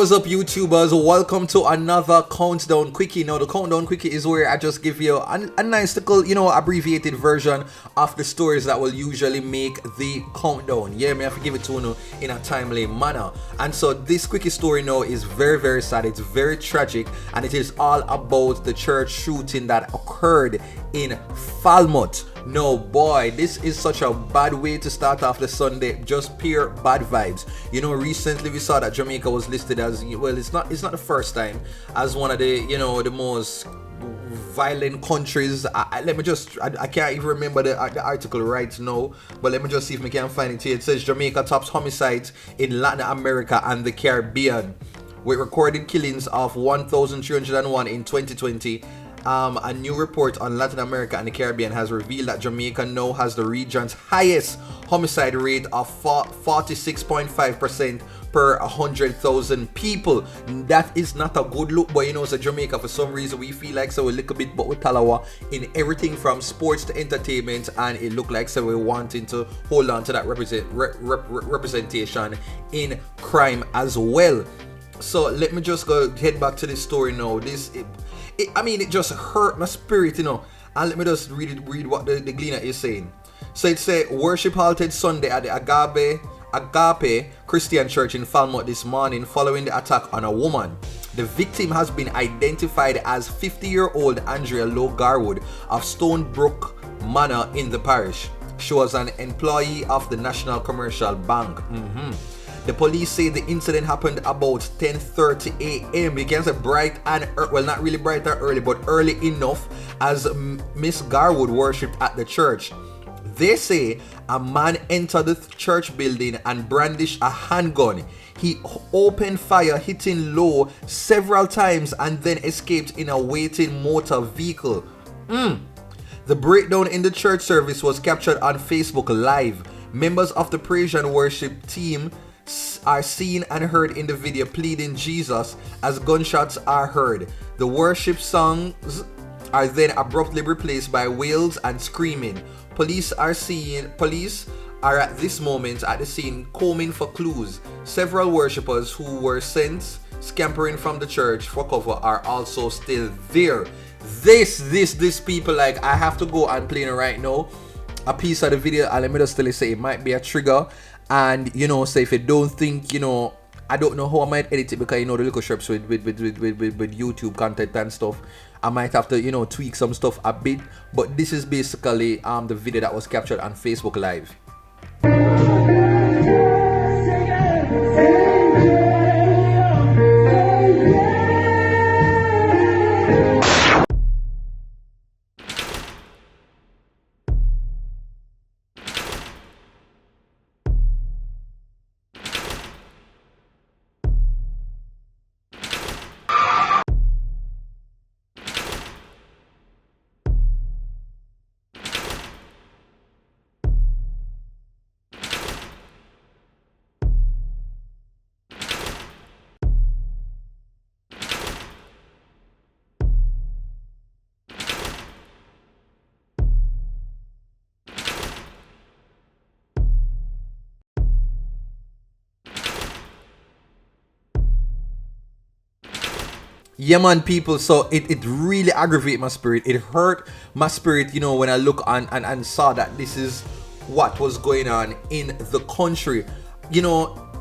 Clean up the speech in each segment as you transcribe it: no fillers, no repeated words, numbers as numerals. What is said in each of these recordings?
what's up, YouTubers? Welcome to another Countdown Quickie. Now, the Countdown Quickie is where I just give you a nice little, abbreviated version of the stories that will usually make the countdown. Yeah, me have to give it to you in a timely manner. And so this Quickie story now is very, very sad. It's very tragic, and it is all about the church shooting that occurred in Falmouth. No, boy, this is such a bad way to start off the Sunday. Just pure bad vibes. Recently we saw that Jamaica was listed as, well, it's not the first time, as one of the, the most violent countries. I can't even remember the article right now, but let me just see if we can find it here. It says Jamaica tops homicides in Latin America and the Caribbean, with recorded killings of 1,301 in 2020. A new report on Latin America and the Caribbean has revealed that Jamaica now has the region's highest homicide rate of 46.5% per 100,000 people. That is not a good look, but so Jamaica, for some reason, we feel like so a little bit but with Talawa in everything from sports to entertainment, and it looked like so we're wanting to hold on to that representation in crime as well. So let me just go head back to this story now. It just hurt my spirit, and let me just read what the Gleaner is saying. So it says, worship halted Sunday at the Agape Christian Church in Falmouth this morning following the attack on a woman. The victim has been identified as 50-year-old Andrea Lowe Garwood of Stonebrook Manor in the parish. She was an employee of the National Commercial Bank. The police say the incident happened about 10:30 a.m. You can say bright and well, not really bright and early, but early enough, as Miss Garwood worshipped at the church. They say a man entered the church building and brandished a handgun. He opened fire, hitting Lowe several times, and then escaped in a waiting motor vehicle. The breakdown in the church service was captured on Facebook Live. Members of the praise and worship team are seen and heard in the video pleading Jesus as gunshots are heard. The worship songs are then abruptly replaced by wails and screaming. Police are at this moment at the scene combing for clues. Several worshippers who were sent scampering from the church for cover are also still there. This people, like, I have to go and play it right now a piece of the video, and let me just tell you, say it might be a trigger. And say if you don't think, I don't know how I might edit it, because the little strips with YouTube content and stuff, I might have to tweak some stuff a bit. But this is basically the video that was captured on Facebook Live. Yeah, man, people, so it really aggravated my spirit. It hurt my spirit, when I look and saw that this is what was going on in the country.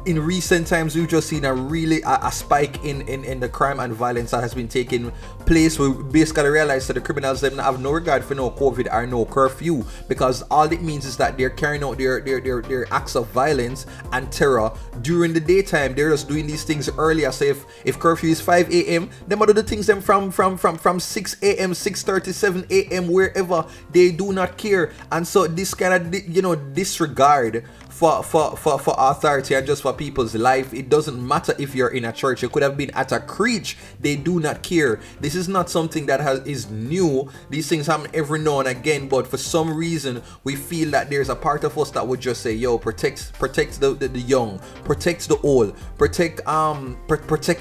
In recent times, we've just seen a spike in the crime and violence that has been taking place. We basically realize that the criminals them have no regard for no COVID or no curfew, because all it means is that they're carrying out their acts of violence and terror during the daytime. They're just doing these things earlier. So if curfew is 5 a.m., they might do the things them from 6 a.m., 6:30, 7 a.m., wherever. They do not care. And so this kind of disregard for authority and just for people's life. It doesn't matter if you're in a church. You could have been at a creche. They do not care. This is not something that is new. These things happen every now and again, but for some reason we feel that there's a part of us that would just say, yo, protect the young, protect the old, protect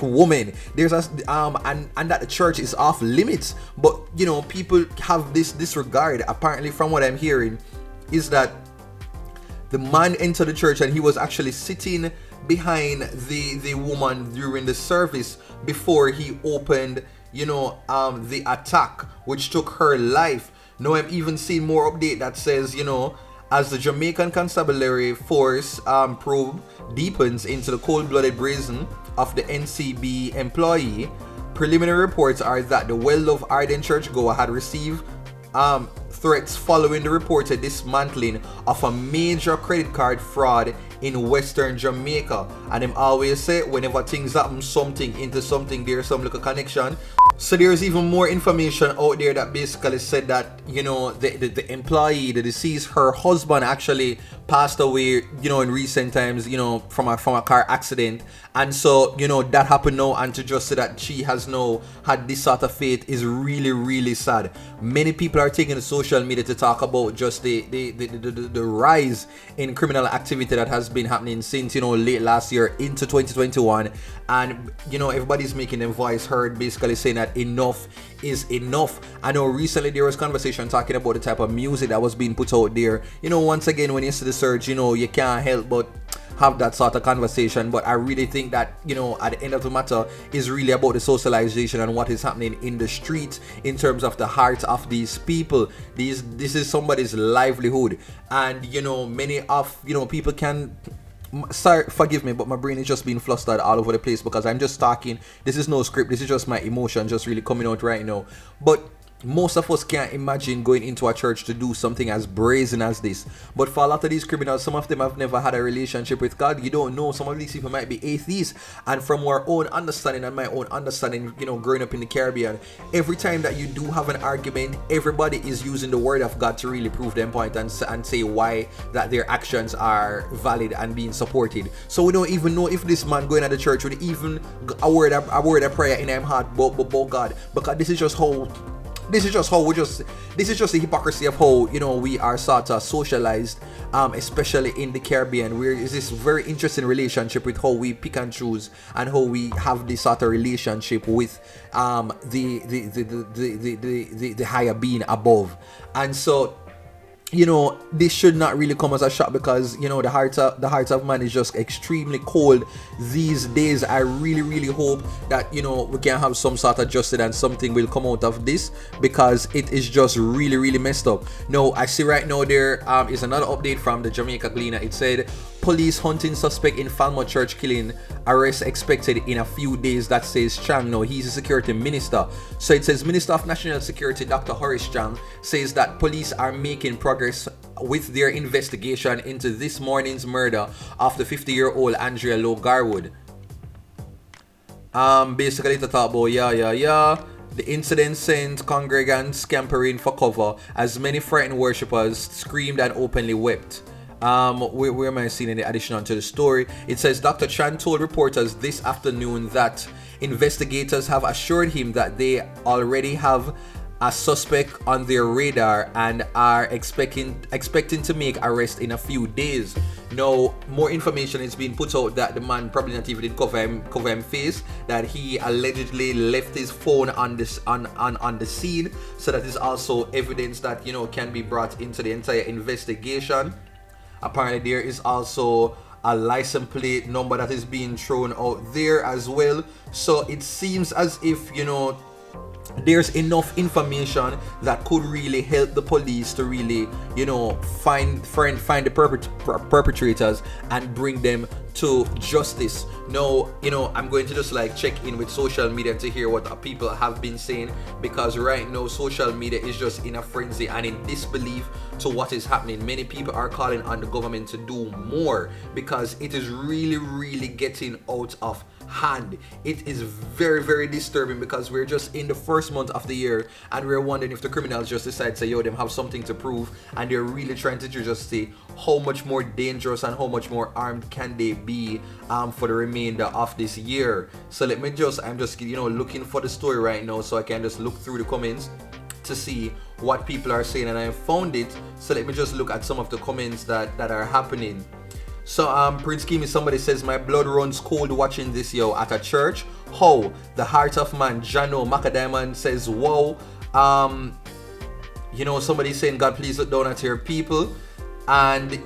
women. There's and that the church is off limits. But people have this disregard. Apparently, from what I'm hearing, is that the man entered the church and he was actually sitting behind the woman during the service before he opened, the attack which took her life. Now I'm even seeing more update that says, as the Jamaican Constabulary Force probe deepens into the cold-blooded brazen of the NCB employee, preliminary reports are that the well-loved ardent churchgoer had received threats following the reported dismantling of a major credit card fraud in Western Jamaica. And them always say whenever things happen something into something, there's some little connection. So there's even more information out there that basically said that, the employee, the deceased, her husband actually passed away, in recent times, from a car accident. And so, that happened now, and to just say that she has now had this sort of fate is really, really sad. Many people are taking to social media to talk about just the rise in criminal activity that has been happening since, late last year into 2021. And, everybody's making their voice heard, basically saying that enough is enough. I know recently there was conversation talking about the type of music that was being put out there. Once again, when you see the search, you can't help but have that sort of conversation. But I really think that, at the end of the matter is really about the socialization and what is happening in the streets in terms of the hearts of these people. This is somebody's livelihood, and many of people can. Sorry, forgive me, but my brain is just being flustered all over the place because I'm just talking. This is no script. This is just my emotion just really coming out right now. But most of us can't imagine going into a church to do something as brazen as this. But for a lot of these criminals, some of them have never had a relationship with God. You don't know. Some of these people might be atheists. And from our own understanding and my own understanding, growing up in the Caribbean, every time that you do have an argument, everybody is using the word of God to really prove their point and say why that their actions are valid and being supported. So we don't even know if this man going to the church would even a word of prayer in his heart about God, because this is just the hypocrisy of how we are sort of socialized, especially in the Caribbean, where is this very interesting relationship with how we pick and choose and how we have this sort of relationship with the higher being above. And so this should not really come as a shock, because the heart of man is just extremely cold these days. I really, really hope that we can have some sort of justice and something will come out of this, because it is just really, really messed up. Now I see right now there is another update from the Jamaica Gleaner. It said police hunting suspect in Falmouth church killing, arrest expected in a few days. That says Chang. Now he's a security minister, so it says Minister of National Security Dr. Horace Chang says that police are making progress with their investigation into this morning's murder of the 50-year-old Andrea Lowe Garwood. Basically to talk about the incident sent congregants scampering for cover as many frightened worshippers screamed and openly wept. Where am I seeing any addition onto the story? It says Dr. Chan told reporters this afternoon that investigators have assured him that they already have a suspect on their radar and are expecting to make arrest in a few days. Now, more information is being put out that the man probably not even did cover him face, that he allegedly left his phone on the scene. So that is also evidence that can be brought into the entire investigation. Apparently there is also a license plate number that is being thrown out there as well. So it seems as if there's enough information that could really help the police to really find the perpetrators and bring them to justice. Now I'm going to just check in with social media to hear what people have been saying, because right now social media is just in a frenzy and in disbelief to what is happening. Many people are calling on the government to do more, because it is really, really getting out of hand. It is very, very disturbing, because we're just in the first month of the year and we're wondering if the criminals just decide to them have something to prove, and they're really trying to just see how much more dangerous and how much more armed can they be for the remainder of this year. So I'm just looking for the story right now so I can just look through the comments to see what people are saying, and I found it. So let me just look at some of the comments that are happening. So Prince Kimi, somebody says, my blood runs cold watching this at a church. How? The heart of man. Jano Macadiamond says, wow. Somebody saying, God please look down at your people. And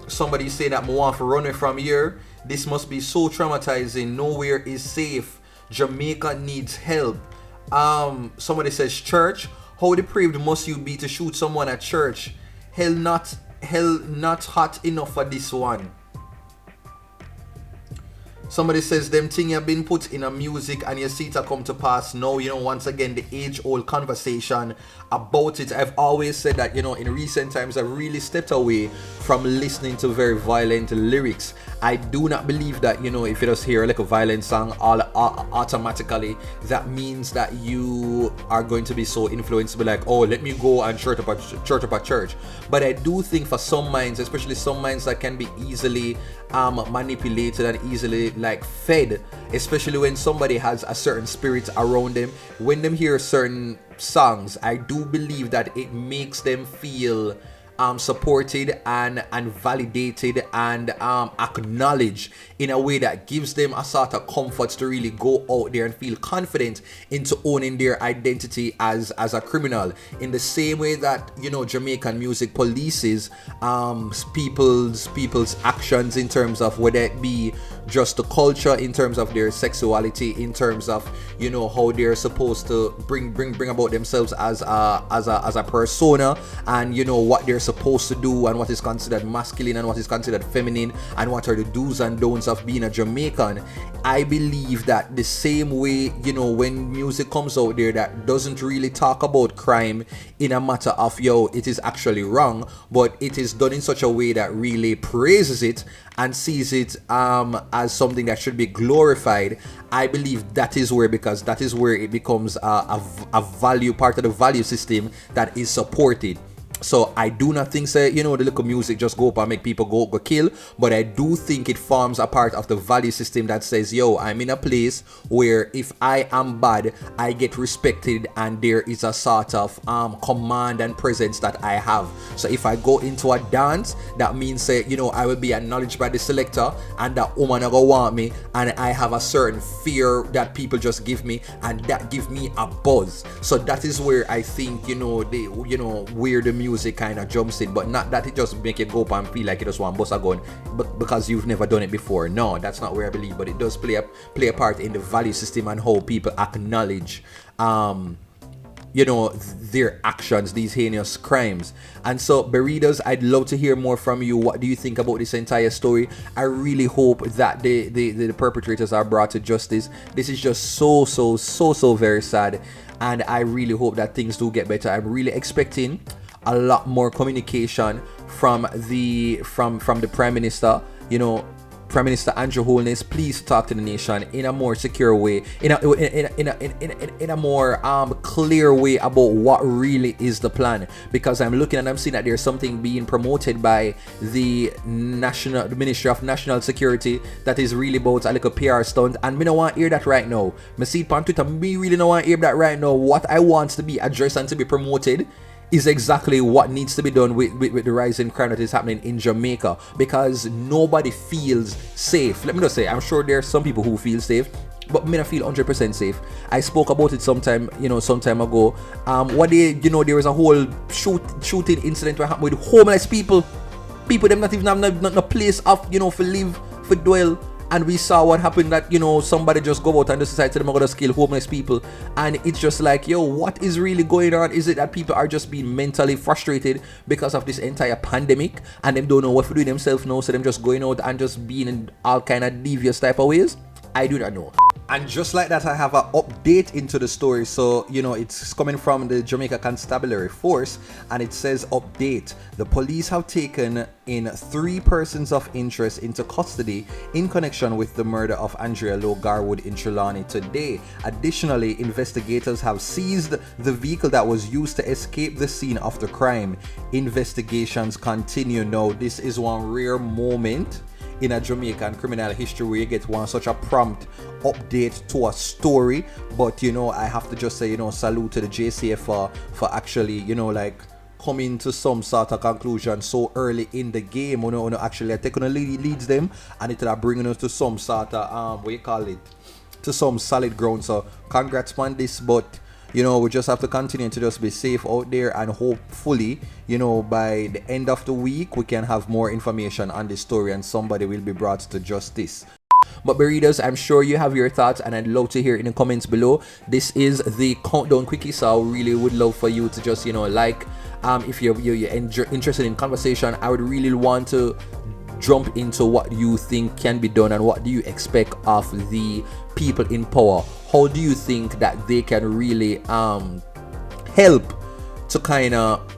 somebody saying that I want to run away from here. This must be so traumatizing. Nowhere is safe. Jamaica needs help. Somebody says church. How depraved must you be to shoot someone at church? Hell not hot enough for this one. Somebody says them thing have been put in a music and you see it come to pass. Now, once again, the age-old conversation about it. I've always said that, in recent times, I've really stepped away from listening to very violent lyrics. I do not believe that, if you just hear like a violent song, automatically, that means that you are going to be so influenced by like, oh, let me go and church up a church. But I do think for some minds, especially some minds that can be easily manipulated and easily like fed, especially when somebody has a certain spirit around them, when them hear certain songs, I do believe that it makes them feel supported and validated and acknowledged in a way that gives them a sort of comfort to really go out there and feel confident into owning their identity as a criminal. In the same way that Jamaican music polices people's actions in terms of whether it be just the culture, in terms of their sexuality, in terms of how they're supposed to bring about themselves as a persona, and what they're supposed to do, and what is considered masculine and what is considered feminine, and what are the do's and don'ts of being a Jamaican. I believe that the same way, when music comes out there that doesn't really talk about crime in a matter of it is actually wrong, but it is done in such a way that really praises it and sees it as something that should be glorified. I believe that is where it becomes a value, part of the value system that is supported. So I do not think the little music just go up and make people go kill, but I do think it forms a part of the value system that says, I'm in a place where if I am bad, I get respected, and there is a sort of command and presence that I have. So if I go into a dance, that means I will be acknowledged by the selector, and that woman will want me, and I have a certain fear that people just give me, and that give me a buzz. So that is where I think where the music kind of jumps in, but not that it just make you go up and feel like you just want to bust a gun because you've never done it before. No, that's not where I believe, but it does play a part in the value system and how people acknowledge their actions, these heinous crimes. And so, Berridos, I'd love to hear more from you. What do you think about this entire story? I really hope that the perpetrators are brought to justice. This is just so very sad, and I really hope that things do get better. I'm really expecting a lot more communication from the Prime Minister. Prime Minister Andrew Holness, please talk to the nation in a more secure way, in a more clear way about what really is the plan. Because I'm looking and I'm seeing that there's something being promoted by the Ministry of National Security that is really about a little PR stunt, and me don't want to hear that right now. Me see it on Twitter, me really don't want to hear that right now. What I want to be addressed and to be promoted is exactly what needs to be done with the rising crime that is happening in Jamaica, because nobody feels safe. Let me just say, I'm sure there are some people who feel safe, but me not feel 100% safe. I spoke about it some time ago. There was a whole shooting incident that happened with homeless people them not even have no place of for live, for dwell. And we saw what happened, that somebody just go out and just decide to them are gonna kill homeless people, and it's just like, what is really going on? Is it that people are just being mentally frustrated because of this entire pandemic, and them don't know what to do themselves now, so them just going out and just being in all kind of devious type of ways? I do not know. And just like that, I have an update into the story. So, it's coming from the Jamaica Constabulary Force, and it says, update: the police have taken in 3 persons of interest into custody in connection with the murder of Andrea Lowe Garwood in Trelawny today. Additionally, investigators have seized the vehicle that was used to escape the scene of the crime. Investigations continue. Now, this is one rare moment in a Jamaican criminal history where you get such a prompt update to a story. But I have to just say, salute to the JCF for actually coming to some sort of conclusion so early in the game. Actually taking leads them, and it are bringing us to some sort of to some solid ground. So congrats on this. But You know, we just have to continue to just be safe out there, and hopefully, you know, by the end of the week, we can have more information on this story and somebody will be brought to justice. But Berridos, I'm sure you have your thoughts, and I'd love to hear in the comments below. This is the countdown quickie, so I really would love for you to just, you know, like, if you're interested in conversation. I would really want to jump into what you think can be done and what do you expect of the people in power. How do you think that they can really help to kind of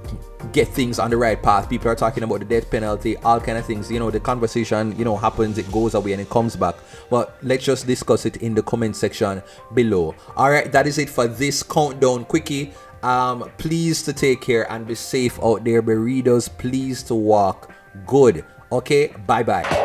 get things on the right path? People are talking about the death penalty, all kind of things. You know, the conversation, you know, happens, it goes away and it comes back. But let's just discuss it in the comment section below. All right, that is it for this countdown quickie. Please to take care and be safe out there, Berridos. Please to walk good. Okay, bye bye.